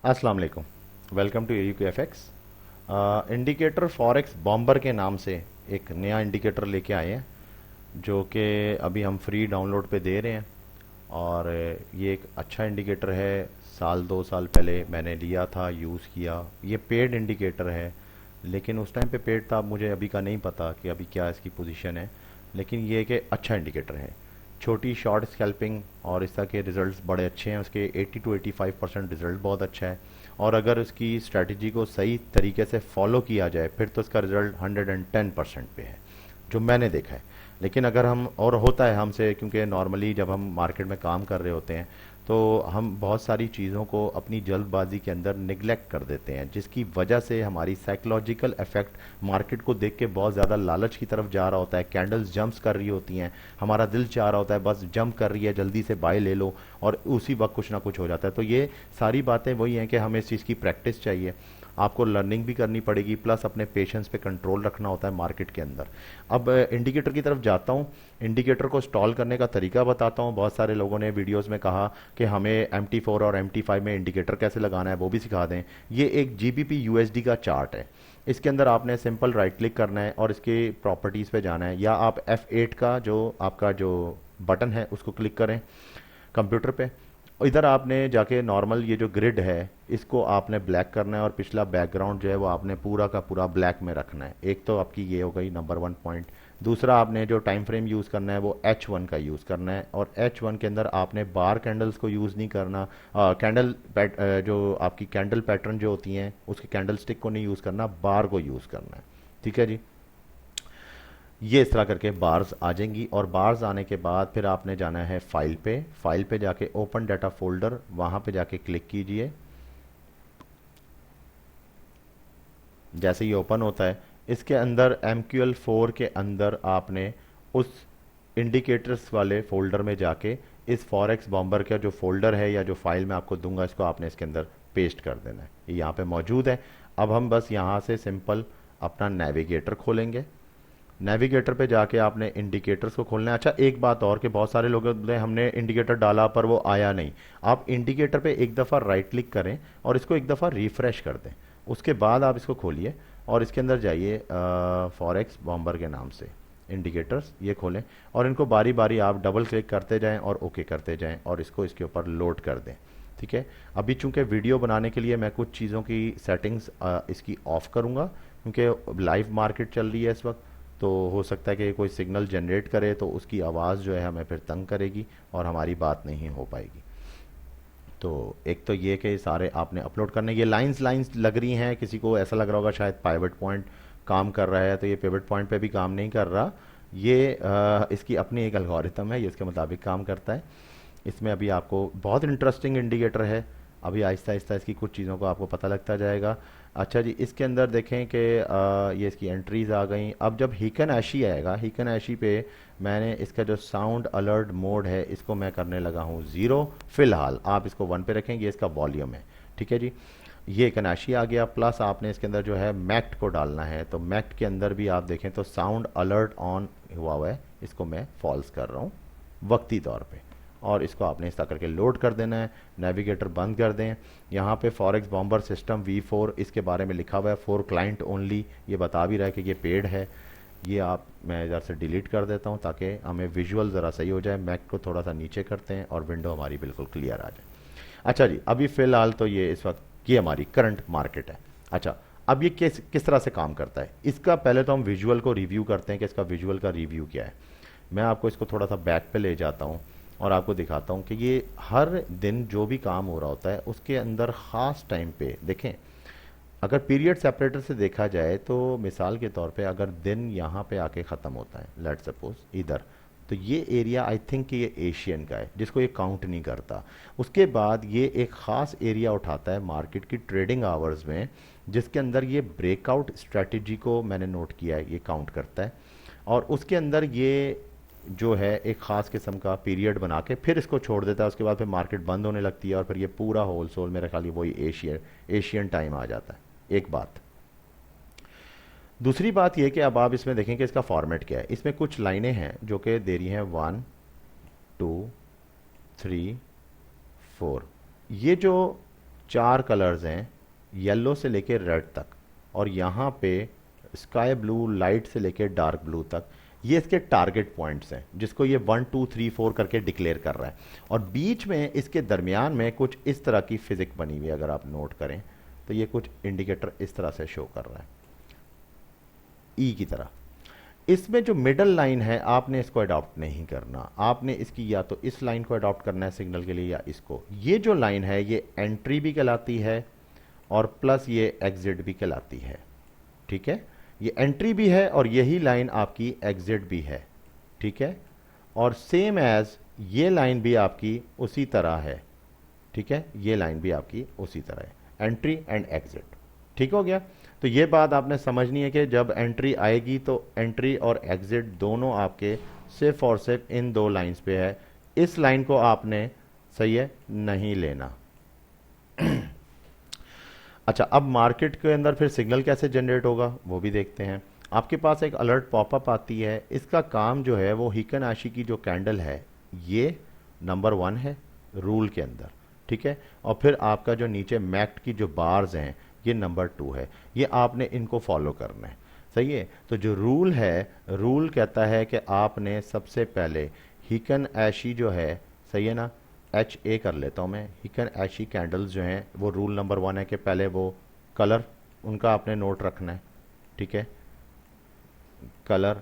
अस्सलाम वालेकुम। Welcome to AUKFX। Indicator forex bomber के नाम से एक नया इंडिकेटर लेके आए हैं, जो कि अभी हम फ्री डाउनलोड पे दे रहे हैं। और ये एक अच्छा इंडिकेटर है। साल 2 साल पहले मैंने लिया था, यूज़ किया। ये पेड इंडिकेटर है, लेकिन उस टाइम पे पेड था, मुझे अभी का नहीं पता कि अभी क्या इसकी पोजीशन है। लेकिन ये कि अच्छा इंडिकेटर है। छोटी शॉर्ट स्कैल्पिंग और इस तरह के रिजल्ट्स बड़े अच्छे हैं उसके। 80 to 85% रिजल्ट बहुत अच्छा है। और अगर उसकी स्ट्रैटेजी को सही तरीके से फॉलो किया जाए फिर तो उसका रिजल्ट 110% पे है, जो मैंने देखा है। लेकिन अगर हम, और होता है हमसे, क्योंकि नॉर्मली जब हम मार्केट में काम कर रहे होते हैं तो हम बहुत सारी चीज़ों को अपनी जल्दबाजी के अंदर निगलेक्ट कर देते हैं, जिसकी वजह से हमारी साइकोलॉजिकल इफेक्ट मार्केट को देख के बहुत ज़्यादा लालच की तरफ जा रहा होता है। कैंडल्स जंप्स कर रही होती हैं, हमारा दिल चाह रहा होता है बस जंप कर रही है, जल्दी से बाय ले लो, और उसी वक्त कुछ ना कुछ हो जाता है। तो ये सारी बातें वही हैं कि हमें इस चीज़ की प्रैक्टिस चाहिए। आपको लर्निंग भी करनी पड़ेगी, प्लस अपने पेशेंस पे कंट्रोल रखना होता है मार्केट के अंदर। अब इंडिकेटर की तरफ जाता हूँ। इंडिकेटर को इंस्टॉल करने का तरीका बताता हूँ। बहुत सारे लोगों ने वीडियोस में कहा कि हमें MT4 और MT5 में इंडिकेटर कैसे लगाना है, वो भी सिखा दें। ये एक GBP USD का चार्ट है। इसके अंदर आपने सिंपल राइट क्लिक करना है और इसके प्रॉपर्टीज़ पे जाना है, या आप F8 का जो आपका जो बटन है उसको क्लिक करें कंप्यूटर पे। इधर आपने जाके नॉर्मल ये जो ग्रिड है इसको आपने ब्लैक करना है, और पिछला बैकग्राउंड जो है वो आपने पूरा का पूरा ब्लैक में रखना है। एक तो आपकी ये हो गई नंबर 1 पॉइंट। दूसरा, आपने जो टाइम फ्रेम यूज़ करना है वो H1 का यूज़ करना है, और H1 के अंदर आपने बार कैंडल्स को यूज़ नहीं करना। जो आपकी कैंडल पैटर्न जो होती हैं उसके कैंडल स्टिक को नहीं यूज़ करना, बार को यूज़ करना है। ठीक है जी। ये इस तरह करके बार्स आ जाएंगी, और बार्स आने के बाद फिर आपने जाना है फाइल पे। फाइल पे जाके ओपन डाटा फोल्डर, वहाँ पे जाके क्लिक कीजिए। जैसे ही ओपन होता है, इसके अंदर MQL4 के अंदर आपने उस इंडिकेटर्स वाले फोल्डर में जाके इस फॉरेक्स बॉम्बर का जो फोल्डर है या जो फाइल मैं आपको दूंगा, इसको आपने इसके अंदर पेस्ट कर देना है। ये यहाँ पे मौजूद है। अब हम बस यहाँ से सिंपल अपना नेविगेटर खोलेंगे। नेविगेटर पे जाके आपने इंडिकेटर्स को खोलना है। अच्छा, एक बात और, कि बहुत सारे लोग बोले हमने इंडिकेटर डाला पर वो आया नहीं। आप इंडिकेटर पे एक दफ़ा राइट क्लिक करें और इसको एक दफ़ा रिफ्रेश कर दें। उसके बाद आप इसको खोलिए और इसके अंदर जाइए, फॉरेक्स बॉम्बर के नाम से इंडिकेटर्स ये खोलें, और इनको बारी बारी आप डबल क्लिक करते जाएं और ओके करते जाएं, और इसको इसके ऊपर लोड कर दें। ठीक है। अभी चूंकि वीडियो बनाने के लिए मैं कुछ चीज़ों की सेटिंग्स इसकी ऑफ करूँगा, क्योंकि लाइव मार्केट चल रही है इस वक्त। तो हो सकता है कि कोई सिग्नल जनरेट करे तो उसकी आवाज़ जो है हमें फिर तंग करेगी और हमारी बात नहीं हो पाएगी। तो एक तो ये कि सारे आपने अपलोड करने, ये लाइंस लाइंस लग रही हैं, किसी को ऐसा लग रहा होगा शायद पाइवट पॉइंट काम कर रहा है, तो ये पिवट पॉइंट पे भी काम नहीं कर रहा। ये इसकी अपनी एक एल्गोरिथम है, ये इसके मुताबिक काम करता है। इसमें अभी आपको बहुत इंटरेस्टिंग इंडिकेटर है। अभी आहिस्ता आहिस्ता इसकी कुछ चीज़ों को आपको पता लगता जाएगा। अच्छा जी, इसके अंदर देखें कि ये इसकी एंट्रीज आ गई। अब जब हीकन ऐशी आएगा, हीकन ऐशी पे मैंने इसका जो साउंड अलर्ट मोड है इसको मैं करने लगा हूँ 0। फिलहाल आप इसको 1 पे रखेंगे, इसका वॉल्यूम है। ठीक है जी। ये कनाशी आ गया। प्लस आपने इसके अंदर जो है मैक्ट को डालना है, तो मैक्ट के अंदर भी आप देखें तो साउंड अलर्ट ऑन हुआ है, इसको मैं फॉल्स कर रहा हूँ वक्ती तौर पे। और इसको आपने इस तरह करके लोड कर देना है। नेविगेटर बंद कर दें। यहाँ पे फॉरेक्स बॉम्बर सिस्टम V4 इसके बारे में लिखा हुआ है, फॉर क्लाइंट ओनली, ये बता भी रहा है कि ये पेड है। ये आप, मैं इधर से डिलीट कर देता हूँ ताकि हमें विजुअल ज़रा सही हो जाए। मैक को थोड़ा सा नीचे करते हैं और विंडो हमारी बिल्कुल क्लियर आ जाए। अच्छा जी, अभी फ़िलहाल तो ये इस वक्त ये हमारी करंट मार्केट है। अच्छा, अब ये किस किस तरह से काम करता है, इसका पहले तो हम विजुअल को रिव्यू करते हैं कि इसका विजुअल का रिव्यू क्या है। मैं आपको इसको थोड़ा सा बैक पे ले जाता हूँ और आपको दिखाता हूँ कि ये हर दिन जो भी काम हो रहा होता है उसके अंदर ख़ास टाइम पे देखें। अगर पीरियड सेपरेटर से देखा जाए तो मिसाल के तौर पे अगर दिन यहाँ पे आके ख़त्म होता है, लेट सपोज इधर, तो ये एरिया आई थिंक कि ये एशियन का है जिसको ये काउंट नहीं करता। उसके बाद ये एक ख़ास एरिया उठाता है मार्केट की ट्रेडिंग आवर्स में, जिसके अंदर ये ब्रेकआउट स्ट्रेटजी को मैंने नोट किया है, ये काउंट करता है। और उसके अंदर ये जो है एक ख़ास किस्म का पीरियड बना के फिर इसको छोड़ देता है। उसके बाद फिर मार्केट बंद होने लगती है और फिर ये पूरा होल सोल मेरे ख्याल वही एशियन टाइम आ जाता है। एक बात। दूसरी बात यह कि अब आप इसमें देखें कि इसका फॉर्मेट क्या है। इसमें कुछ लाइनें हैं जो कि दे रही हैं 1 2 3 4। ये जो 4 कलर्स हैं, येलो से लेके रेड तक, और यहाँ पे स्काई ब्लू लाइट से लेके डार्क ब्लू तक। ये इसके टारगेट पॉइंट्स हैं जिसको ये 1 2 3 4 करके डिक्लेयर कर रहा है। और बीच में इसके दरमियान में कुछ इस तरह की फिजिक बनी हुई है, अगर आप नोट करें तो ये कुछ इंडिकेटर इस तरह से शो कर रहा है, ई की तरह। इसमें जो मिडल लाइन है आपने इसको अडॉप्ट नहीं करना, आपने इसकी या तो इस लाइन को अडॉप्ट करना है सिग्नल के लिए या इसको। ये जो लाइन है ये एंट्री भी कहलाती है और प्लस ये एग्जिट भी कहलाती है, ठीक है। ये एंट्री भी है और यही लाइन आपकी एग्जिट भी है, ठीक है। और सेम एज ये लाइन भी आपकी उसी तरह है, ठीक है, ये लाइन भी आपकी उसी तरह है, एंट्री एंड एग्जिट, ठीक हो गया। तो ये बात आपने समझनी है कि जब एंट्री आएगी तो एंट्री और एग्जिट दोनों आपके सिर्फ और सिर्फ इन दो लाइंस पे है, इस लाइन को आपने, सही है, नहीं लेना। अच्छा, अब मार्केट के अंदर फिर सिग्नल कैसे जनरेट होगा वो भी देखते हैं। आपके पास एक अलर्ट पॉपअप आती है, इसका काम जो है वो हिकन आशी की जो कैंडल है ये नंबर 1 है रूल के अंदर, ठीक है। और फिर आपका जो नीचे मैक्ट की जो बार्स हैं ये नंबर 2 है, ये आपने इनको फॉलो करना है, सही है। तो जो रूल है, रूल कहता है कि आपने सबसे पहले हिकन ऐशी जो है, सही है ना, एच ए कर लेता हूँ मैं, हिकन ऐशी कैंडल्स जो हैं वो रूल नंबर 1 है कि पहले वो कलर उनका आपने नोट रखना है, ठीक है। कलर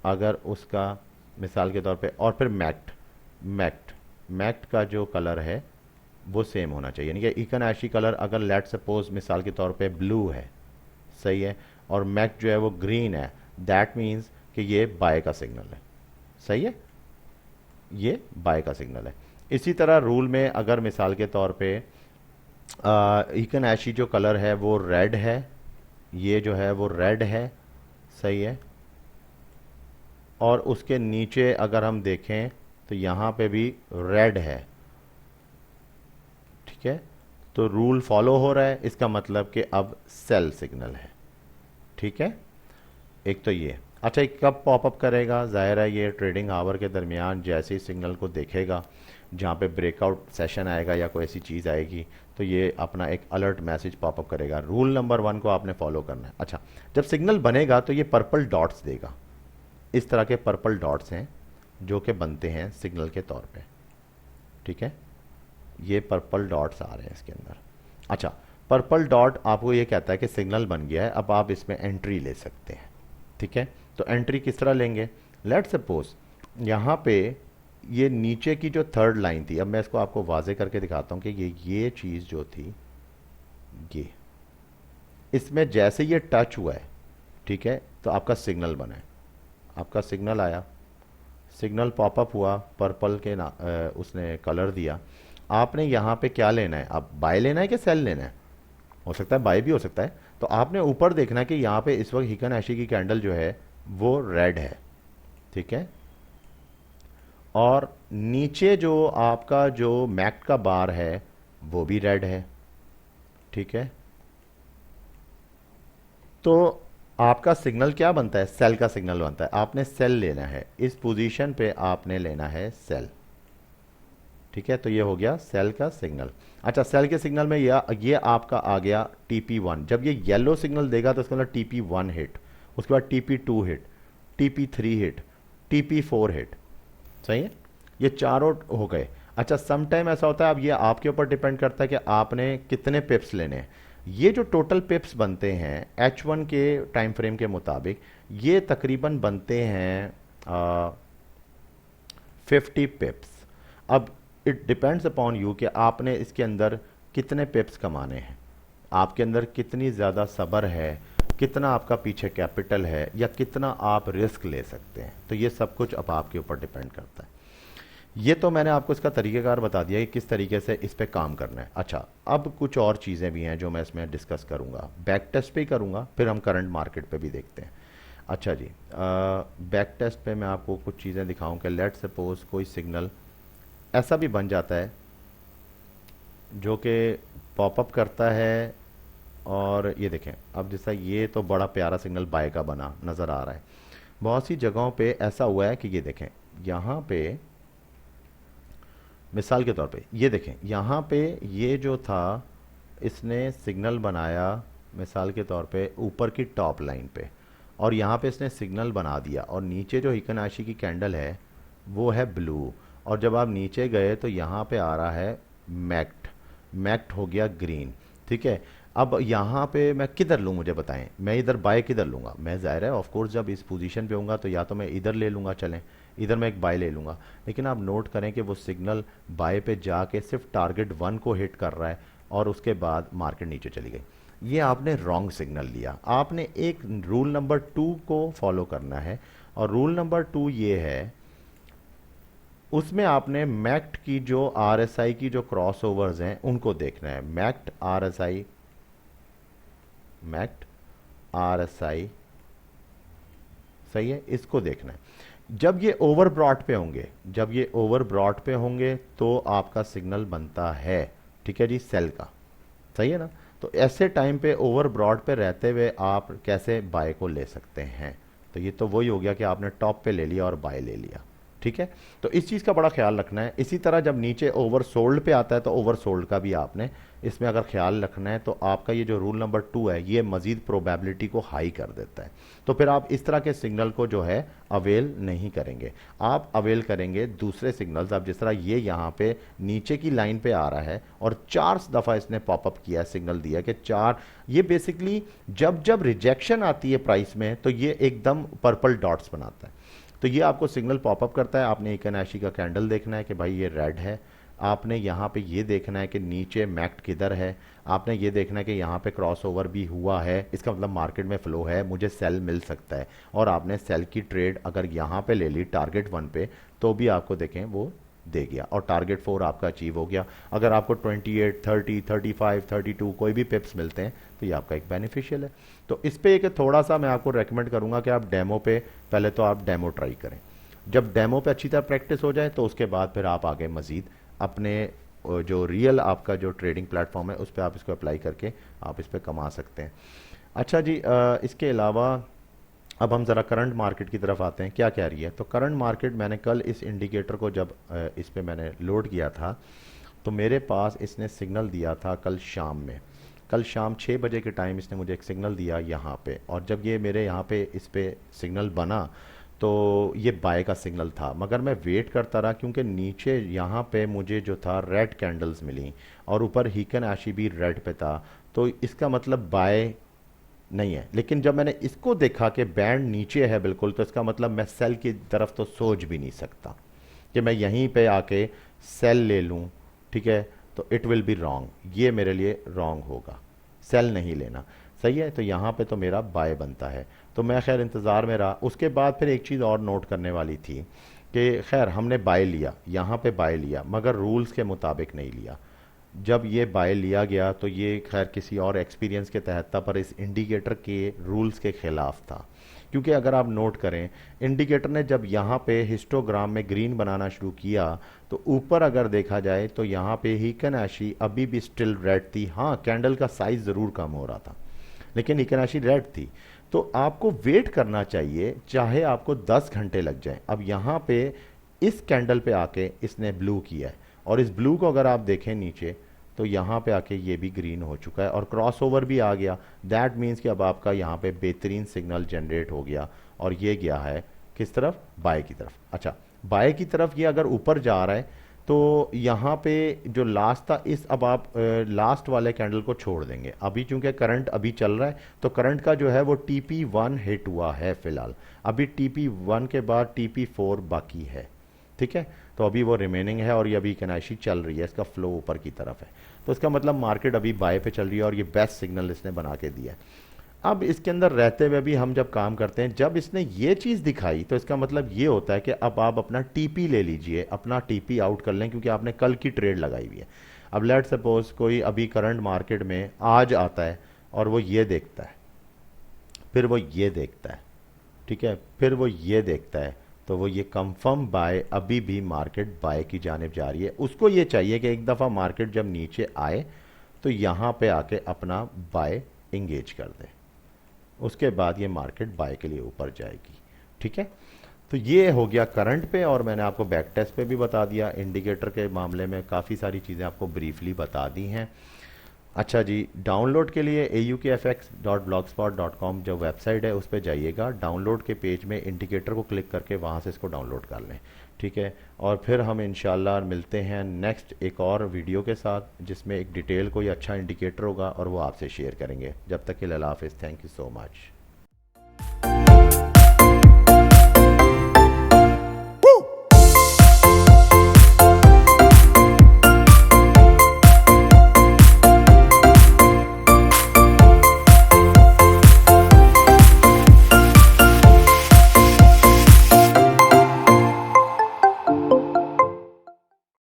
अगर उसका मिसाल के तौर पे, और फिर मैक्ट का जो कलर है वो सेम होना चाहिए, यानी कि हिकन ऐशी कलर अगर लेट सपोज मिसाल के तौर पे ब्लू है, सही है, और मैक्ट जो है वो ग्रीन है, दैट मीन्स कि ये बाय का सिग्नल है, सही है, ये बाय का सिग्नल है। इसी तरह रूल में अगर मिसाल के तौर पे हिकन ऐशी जो कलर है वो रेड है, ये जो है वो रेड है, सही है, और उसके नीचे अगर हम देखें तो यहाँ पे भी रेड है, ठीक है। तो रूल फॉलो हो रहा है, इसका मतलब कि अब सेल सिग्नल है, ठीक है। एक तो ये, अच्छा, ये कब पॉपअप करेगा, जाहिर है ये ट्रेडिंग आवर के दरमियान जैसे ही सिग्नल को देखेगा, जहाँ पे ब्रेकआउट सेशन आएगा या कोई ऐसी चीज़ आएगी तो ये अपना एक अलर्ट मैसेज पॉपअप करेगा। रूल नंबर 1 को आपने फॉलो करना है। अच्छा, जब सिग्नल बनेगा तो ये पर्पल डॉट्स देगा, इस तरह के पर्पल डॉट्स हैं जो कि बनते हैं सिग्नल के तौर पे, ठीक है। ये पर्पल डॉट्स आ रहे हैं इसके अंदर। अच्छा, पर्पल डॉट आपको ये कहता है कि सिग्नल बन गया है, अब आप इसमें एंट्री ले सकते हैं, ठीक है। तो एंट्री किस तरह लेंगे, लेट सपोज यहाँ पे ये नीचे की जो थर्ड लाइन थी, अब मैं इसको आपको वाजे करके दिखाता हूँ कि ये चीज़ जो थी ये, इसमें जैसे ये टच हुआ है, ठीक है, तो आपका सिग्नल बना है, आपका सिग्नल आया, सिग्नल पॉपअप हुआ, पर्पल के उसने कलर दिया। आपने यहाँ पे क्या लेना है, अब बाय लेना है कि सेल लेना है, हो सकता है बाय भी हो सकता है। तो आपने ऊपर देखना है कि यहाँ पे इस वक्त हिकन ऐशी की कैंडल जो है वो रेड है, ठीक है, और नीचे जो आपका जो मैक्ट का बार है वो भी रेड है, ठीक है। तो आपका सिग्नल क्या बनता है, सेल का सिग्नल बनता है, आपने सेल लेना है, इस पोजीशन पे आपने लेना है सेल, ठीक है। तो ये हो गया सेल का सिग्नल। अच्छा, सेल के सिग्नल में ये आपका आ गया TP1, जब ये येलो सिग्नल देगा तो इसका मतलब TP1 हिट, उसके बाद TP2 hit, TP3 hit, TP4 hit, सही है, ये चारों हो गए। अच्छा, सम टाइम ऐसा होता है, अब ये आपके ऊपर डिपेंड करता है कि आपने कितने पिप्स लेने हैं। ये जो टोटल पिप्स बनते हैं H1 के टाइम फ्रेम के मुताबिक ये तकरीबन बनते हैं 50 पिप्स। अब इट डिपेंड्स अपॉन यू कि आपने इसके अंदर कितने पिप्स कमाने हैं, आपके अंदर कितनी ज़्यादा सब्र है, कितना आपका पीछे कैपिटल है, या कितना आप रिस्क ले सकते हैं। तो ये सब कुछ अब आपके ऊपर डिपेंड करता है। ये तो मैंने आपको इसका तरीक़ेकार बता दिया कि किस तरीके से इस पर काम करना है। अच्छा, अब कुछ और चीज़ें भी हैं जो मैं इसमें डिस्कस करूँगा, बैक टेस्ट पे ही करूँगा, फिर हम करंट मार्केट पे भी देखते हैं। अच्छा जी, बैक टेस्ट पे मैं आपको कुछ चीज़ें दिखाऊँ कि लेट सपोज कोई सिग्नल ऐसा भी बन जाता है जो कि पॉपअप करता है, और ये देखें, अब जैसा ये तो बड़ा प्यारा सिग्नल बाय का बना नज़र आ रहा है। बहुत सी जगहों पे ऐसा हुआ है कि ये देखें, यहाँ पे मिसाल के तौर पे ये देखें, यहाँ पे ये जो था इसने सिग्नल बनाया मिसाल के तौर पे ऊपर की टॉप लाइन पे, और यहाँ पे इसने सिग्नल बना दिया, और नीचे जो हिकनाशी की कैंडल है वो है ब्लू, और जब आप नीचे गए तो यहाँ पे आ रहा है मैक्ट, मैक्ट हो गया ग्रीन। ठीक है, अब यहाँ पे मैं किधर लूँ मुझे बताएं, मैं इधर बाय किधर लूँगा? मैं ज़ाहिर है ऑफ कोर्स जब इस पोजीशन पे होऊंगा तो या तो मैं इधर ले लूँगा, चलें इधर मैं एक बाय ले लूँगा, लेकिन आप नोट करें कि वो सिग्नल बाय पे जाके सिर्फ टारगेट 1 को हिट कर रहा है और उसके बाद मार्केट नीचे चली गई। ये आपने रॉन्ग सिग्नल लिया। आपने एक रूल नंबर 2 को फॉलो करना है, और रूल नंबर 2 ये है, उसमें आपने मैक्ट की जो आरएसआई की जो क्रॉसओवर्स हैं उनको देखना है। मैक्ट आरएसआई, मैक्ट आरएसआई, सही है, इसको देखना है। जब ये ओवर ब्रॉड पे होंगे, जब ये ओवर ब्रॉड पे होंगे तो आपका सिग्नल बनता है, ठीक है जी, सेल का, सही है ना। तो ऐसे टाइम पे ओवर ब्रॉड पे रहते हुए आप कैसे बाय को ले सकते हैं? तो ये तो वही हो गया कि आपने टॉप पे ले लिया और बाय ले लिया, ठीक है। तो इस चीज़ का बड़ा ख्याल रखना है। इसी तरह जब नीचे ओवर सोल्ड पे आता है तो ओवर सोल्ड का भी आपने इसमें अगर ख्याल रखना है, तो आपका ये जो रूल नंबर 2 है ये मजीद प्रोबेबिलिटी को हाई कर देता है। तो फिर आप इस तरह के सिग्नल को जो है अवेल नहीं करेंगे, आप अवेल करेंगे दूसरे सिग्नल्स। अब जिस तरह ये यहाँ पे नीचे की लाइन पे आ रहा है और 4 दफ़ा इसने पॉपअप किया, सिग्नल दिया कि 4, ये बेसिकली जब जब रिजेक्शन आती है प्राइस में तो ये एकदम पर्पल डॉट्स बनाता है। तो ये आपको सिग्नल पॉपअप करता है। आपने इकोनॉमी का कैंडल देखना है कि भाई ये रेड है, आपने यहाँ पे ये देखना है कि नीचे मैक्ट किधर है, आपने ये देखना है कि यहाँ पे क्रॉसओवर भी हुआ है, इसका मतलब मार्केट में फ्लो है, मुझे सेल मिल सकता है। और आपने सेल की ट्रेड अगर यहाँ पे ले ली टारगेट 1 पे तो भी आपको देखें वो दे गया, और टारगेट 4 आपका अचीव हो गया। अगर आपको 28, 30, 35, 32 कोई भी पिप्स मिलते हैं तो ये आपका एक बेनिफिशियल है। तो इस पे एक थोड़ा सा मैं आपको रेकमेंड करूंगा कि आप डेमो पे पहले तो आप डेमो ट्राई करें। जब डेमो पे अच्छी तरह प्रैक्टिस हो जाए तो उसके बाद फिर आप आगे मजीद अपने जो रियल आपका जो ट्रेडिंग प्लेटफॉर्म है उस पर आप इसको अप्लाई करके आप इस पर कमा सकते हैं। अच्छा जी, इसके अलावा अब हम ज़रा करंट मार्केट की तरफ आते हैं, क्या कह रही है। तो करंट मार्केट, मैंने कल इस इंडिकेटर को जब इस पे मैंने लोड किया था तो मेरे पास इसने सिग्नल दिया था कल शाम में, कल शाम 6 बजे के टाइम इसने मुझे एक सिग्नल दिया यहाँ पे, और जब ये मेरे यहाँ पे इस पे सिग्नल बना तो ये बाय का सिग्नल था, मगर मैं वेट करता रहा क्योंकि नीचे यहाँ पे मुझे जो था रेड कैंडल्स मिली और ऊपर हीकन आशी भी रेड पे था, तो इसका मतलब बाय नहीं है। लेकिन जब मैंने इसको देखा कि बैंड नीचे है बिल्कुल, तो इसका मतलब मैं सेल की तरफ तो सोच भी नहीं सकता कि मैं यहीं पे आके सेल ले लूं, ठीक है। तो इट विल बी रॉन्ग, ये मेरे लिए रॉन्ग होगा, सेल नहीं लेना, सही है। तो यहाँ पे तो मेरा बाय बनता है, तो मैं खैर इंतज़ार में रहा। उसके बाद फिर एक चीज़ और नोट करने वाली थी कि खैर हमने बाय लिया, यहाँ पे बाय लिया, मगर रूल्स के मुताबिक नहीं लिया। जब ये बाय लिया गया तो ये खैर किसी और एक्सपीरियंस के तहत था, पर इस इंडिकेटर के रूल्स के खिलाफ था। क्योंकि अगर आप नोट करें, इंडिकेटर ने जब यहाँ पे हिस्टोग्राम में ग्रीन बनाना शुरू किया तो ऊपर अगर देखा जाए तो यहाँ पे हिकनाशी अभी भी स्टिल रेड थी। हाँ, कैंडल का साइज ज़रूर कम हो रहा था लेकिन हिकनाशी रेड थी। तो आपको वेट करना चाहिए, चाहे आपको 10 घंटे लग जाए। अब यहाँ पे इस कैंडल पे आके इसने ब्लू किया है, और इस ब्लू को अगर आप देखें नीचे तो यहाँ पे आके ये भी ग्रीन हो चुका है और क्रॉसओवर भी आ गया। दैट मीन्स कि अब आपका यहाँ पे बेहतरीन सिग्नल जनरेट हो गया और ये गया है किस तरफ? बाय की तरफ। अच्छा, बाय की तरफ ये अगर ऊपर जा रहा है तो यहाँ पे जो लास्ट था, इस अब आप लास्ट वाले कैंडल को छोड़ देंगे अभी, चूंकि करंट अभी चल रहा है तो करंट का जो है वो TP1 हिट हुआ है फिलहाल। अभी TP1 के बाद TP4 बाकी है, ठीक है। तो अभी वो रिमेनिंग है और ये अभी कनाइशी चल रही है, इसका फ्लो ऊपर की तरफ है, तो इसका मतलब मार्केट अभी बाय पे चल रही है और ये बेस्ट सिग्नल इसने बना के दिया है। अब इसके अंदर रहते हुए भी हम जब काम करते हैं, जब इसने ये चीज़ दिखाई तो इसका मतलब ये होता है कि अब आप अपना TP ले लीजिए, अपना TP आउट कर लें, क्योंकि आपने कल की ट्रेड लगाई हुई है। अब लेट सपोज कोई अभी करंट मार्केट में आज आता है और वो ये देखता है, फिर वो ये देखता है, ठीक है, फिर वो ये देखता है, तो वो ये कंफर्म बाय, अभी भी मार्केट बाय की जानिब जा रही है। उसको ये चाहिए कि एक दफ़ा मार्केट जब नीचे आए तो यहाँ पे आके अपना बाय इंगेज कर दे, उसके बाद ये मार्केट बाय के लिए ऊपर जाएगी, ठीक है। तो ये हो गया करंट पे, और मैंने आपको बैक टेस्ट पे भी बता दिया। इंडिकेटर के मामले में काफ़ी सारी चीज़ें आपको ब्रीफली बता दी हैं। अच्छा जी, डाउनलोड के लिए aukfx.blogspot.com जो वेबसाइट है उस पर जाइएगा, डाउनलोड के पेज में इंडिकेटर को क्लिक करके वहाँ से इसको डाउनलोड कर लें। ठीक है, और फिर हम इंशाल्लाह मिलते हैं नेक्स्ट एक और वीडियो के साथ जिसमें एक डिटेल कोई अच्छा इंडिकेटर होगा और वो आपसे शेयर करेंगे। जब तक के लिए अल्लाह हाफिज़, थैंक यू सो मच।